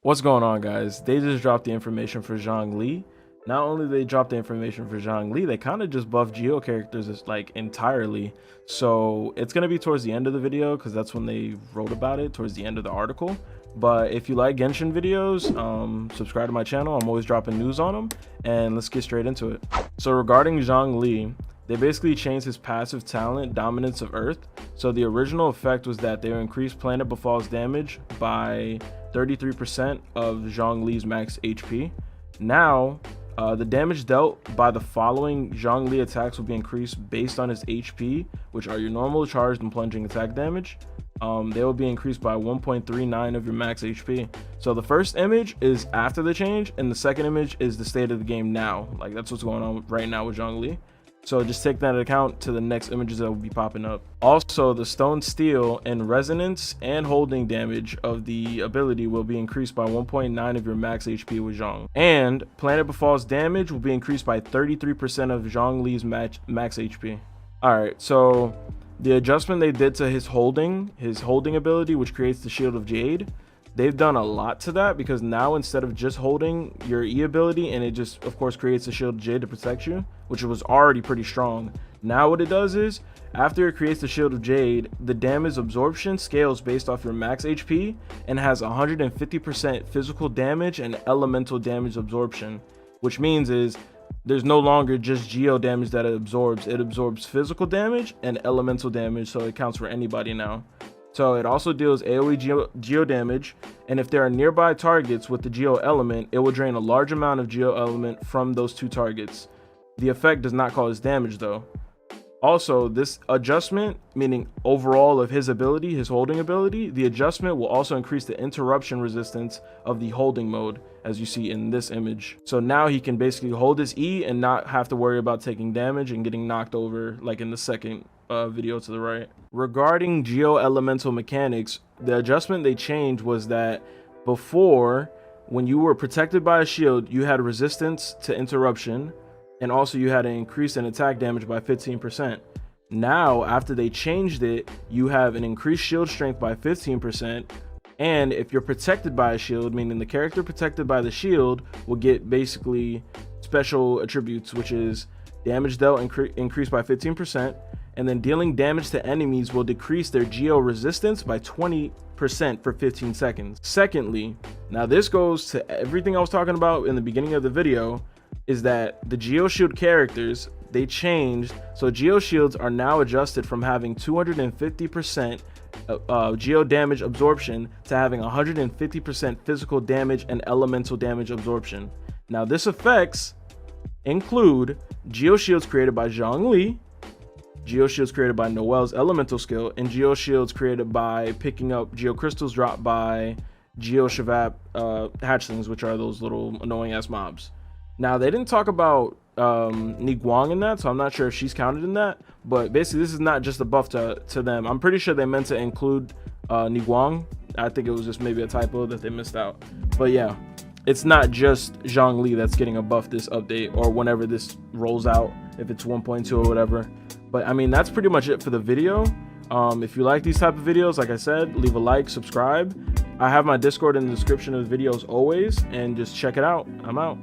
What's going on, guys? They just dropped the information for Zhongli. Not only did they drop the information for Zhongli, they kind of just buffed Geo characters like entirely. So it's gonna be towards the end of the video because that's when they wrote about it, towards the end of the article. But if you like Genshin videos, subscribe to my channel. I'm always dropping news on them, and let's get straight into it. So regarding Zhongli, they basically changed his passive talent, Dominance of Earth. So the original effect was that they would increase Planet Befall's damage by 33% of Zhongli's max HP. Now, the damage dealt by the following Zhongli attacks will be increased based on his HP, which are your normal, charged, and plunging attack damage. They will be increased by 1.39 of your max HP. So the first image is after the change, and the second image is the state of the game now. Like, that's what's going on right now with Zhongli. So just take that into account to the next images that will be popping up. Also, the stone steel and resonance and holding damage of the ability will be increased by 1.9 of your max HP with Zhong. And Planet Befall's damage will be increased by 33% of Zhongli's max HP. Alright, so the adjustment they did to his holding ability, which creates the Shield of Jade, they've done a lot to that, because now instead of just holding your E ability and it just of course creates a Shield of Jade to protect you, which was already pretty strong, now what it does is after it creates the Shield of Jade, the damage absorption scales based off your max HP and has 150% physical damage and elemental damage absorption, which means is there's no longer just geo damage that it absorbs physical damage and elemental damage, so it counts for anybody now. So it also deals AoE geo damage, and if there are nearby targets with the geo element, it will drain a large amount of geo element from those two targets. The effect does not cause damage though. Also, this adjustment, meaning overall of his ability, his holding ability, the adjustment will also increase the interruption resistance of the holding mode, as you see in this image. So now he can basically hold his E and not have to worry about taking damage and getting knocked over like in the second video to the right. Regarding geo elemental mechanics, the adjustment they changed was that before, when you were protected by a shield, you had resistance to interruption, and also you had an increase in attack damage by 15%. Now, after they changed it, you have an increased shield strength by 15%, and if you're protected by a shield, meaning the character protected by the shield will get basically special attributes, which is damage dealt increased by 15%, and then dealing damage to enemies will decrease their geo resistance by 20% for 15 seconds. Secondly, now this goes to everything I was talking about in the beginning of the video, is that the geo shield characters, they changed. So geo shields are now adjusted from having 250% geo damage absorption to having 150% physical damage and elemental damage absorption. Now this effects include geo shields created by Zhongli, geo shields created by Noelle's elemental skill, and geo shields created by picking up geo crystals dropped by geo shavap hatchlings, which are those little annoying ass mobs. Now they didn't talk about Niguang in that, so I'm not sure if she's counted in that, but basically this is not just a buff to them. I'm pretty sure they meant to include Niguang. I think it was just maybe a typo that they missed out, but yeah, it's not just Zhongli that's getting a buff this update or whenever this rolls out, if it's 1.2 or whatever. But I mean, that's pretty much it for the video. If you like these type of videos, like I said, leave a like, subscribe. I have my Discord in the description of the videos always, and just check it out. I'm out.